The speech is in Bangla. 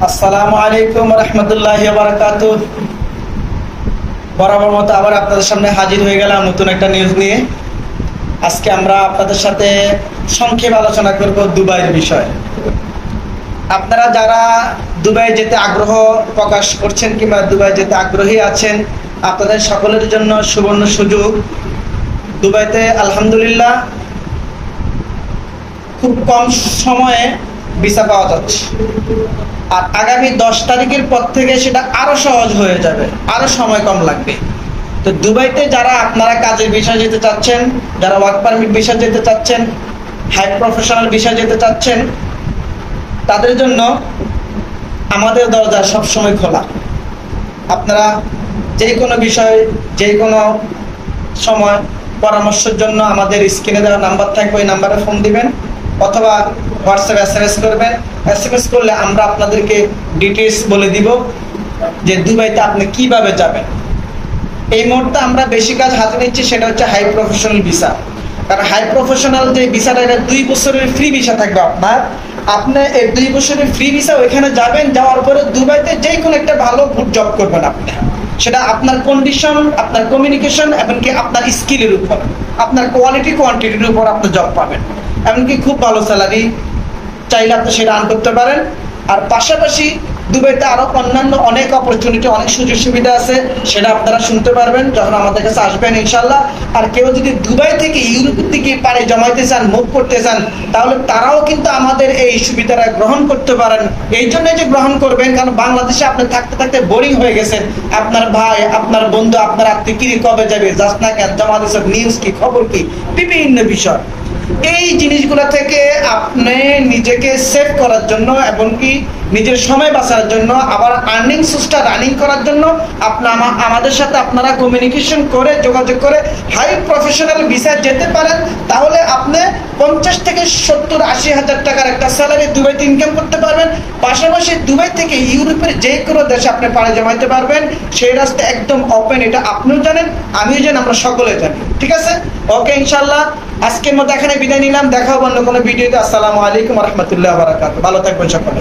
আসসালামু আলাইকুম রহমতুল্লাহি ওয়া বারাকাতুহু। বরাবর মতো আবার আপনাদের সামনে হাজির হয়ে গেলাম নতুন একটা নিউজ নিয়ে। আজকে আমরা আপনাদের সাথে সংক্ষেপে আলোচনা করব দুবাইয়ের বিষয়। আপনারা যারা দুবাই যেতে আগ্রহ প্রকাশ করছেন কিংবা দুবাই যেতে আগ্রহী আছেন, আপনাদের সকলের জন্য সুবর্ণ সুযোগ। দুবাইতে আলহামদুলিল্লাহ খুব কম সময়ে ভিসা পাওয়া যাচ্ছে, আর আগামী 10 তারিখের পর থেকে সেটা আরো সহজ হয়ে যাবে, আরো সময় কম লাগবে। তো দুবাইতে যারা আপনারা কাজের ভিসা যেতে চাচ্ছেন, যারা ওয়ার্ক পারমিট ভিসা যেতে চাচ্ছেন, হাই প্রফেশনাল ভিসা যেতে চাচ্ছেন, তাদের জন্য আমাদের দরজা সবসময় খোলা। আপনারা যে কোনো বিষয় যে কোনো সময় পরামর্শের জন্য আমাদের স্ক্রিনে দেওয়া নাম্বার থাকবে, ওই নাম্বারে ফোন দিবেন অথবা হোয়াটসঅ্যাপ SMS করবেন। SMS করলে আমরা আপনাদেরকে ডিটেলস বলে দিব যে দুবাইতে আপনি কিভাবে যাবেন। এই মুহূর্তে আমরা বেশি কাজ হাতে নিচ্ছি, সেটা হচ্ছে হাই প্রফেশনাল ভিসা। কারণ হাই প্রফেশনাল যে ভিসাটা, এটা 2 বছরের ফ্রি ভিসা থাকবে আপনার। আপনি এই 2 বছরের ফ্রি ভিসা ওইখানে যাবেন, যাওয়ার পরে দুবাইতে যে কোনো একটা ভালো জব করবেন আপনি। সেটা আপনার কন্ডিশন, আপনার কমিউনিকেশন, এমনকি আপনার স্কিলের উপর, আপনার কোয়ালিটি কোয়ান্টিটির উপর আপনি জব পাবেন। এমনকি খুব ভালো স্যালারি চাইলে আপনি সেটা আর্ন করতে পারেন। আর পাশাপাশি দুবাইতে আরো অন্যান্য অনেক অপরচুনিটি, অনেক সুযোগ সুবিধা আছে, সেটা আপনারা শুনতে পারবেন যখন আমাদের কাছে আসবেন ইনশাল্লাহ। আর কেউ যদি দুবাই থেকে ইউরোপের দিকে পাড়ি জমাইতে চান, মুভ করতে চান, তাহলে তারাও কিন্তু আমাদের এই সুবিধাটা গ্রহণ করতে পারেন। এই জন্য যে গ্রহণ করবেন, কারণ বাংলাদেশে আপনি থাকতে থাকতে বোরিং হয়ে গেছেন। আপনার ভাই, আপনার বন্ধু, আপনার আত্মীয় কি কবে যাবে, যাস না কেন, জমা দিস, নিউজ কি, খবর কি, বিভিন্ন বিষয়। এই জিনিসগুলো থেকে আপনি নিজেকে সেভ করার জন্য এবং কি নিজের সময় বাঁচার জন্য, আবার আর্নিং সোর্সটা রানিং করার জন্য আমাদের সাথে আপনারা কমিউনিকেশন করে, যোগাযোগ করে হাই প্রফেশনাল ভিসা যেতে পারেন। তাহলে আপনি 50 থেকে 70-80 হাজার টাকার একটা স্যালারি দুবাইতে ইনকাম করতে পারবেন। পাশাপাশি দুবাই থেকে ইউরোপের যে কোনো দেশে আপনি পাড়ি জমাইতে পারবেন। সেই রাস্তা একদম ওপেন, এটা আপনিও জানেন, আমিও জানি, আমরা সকলে জানি। ঠিক আছে, ওকে, ইনশাল্লাহ আজকের মতো এখানে বিদায় নিলাম। দেখা হবে অন্য কোনো ভিডিওতে। আসসালামু আলাইকুম রহমতুল্লাহ বারাকাতুহু। ভালো থাকবেন সকলে।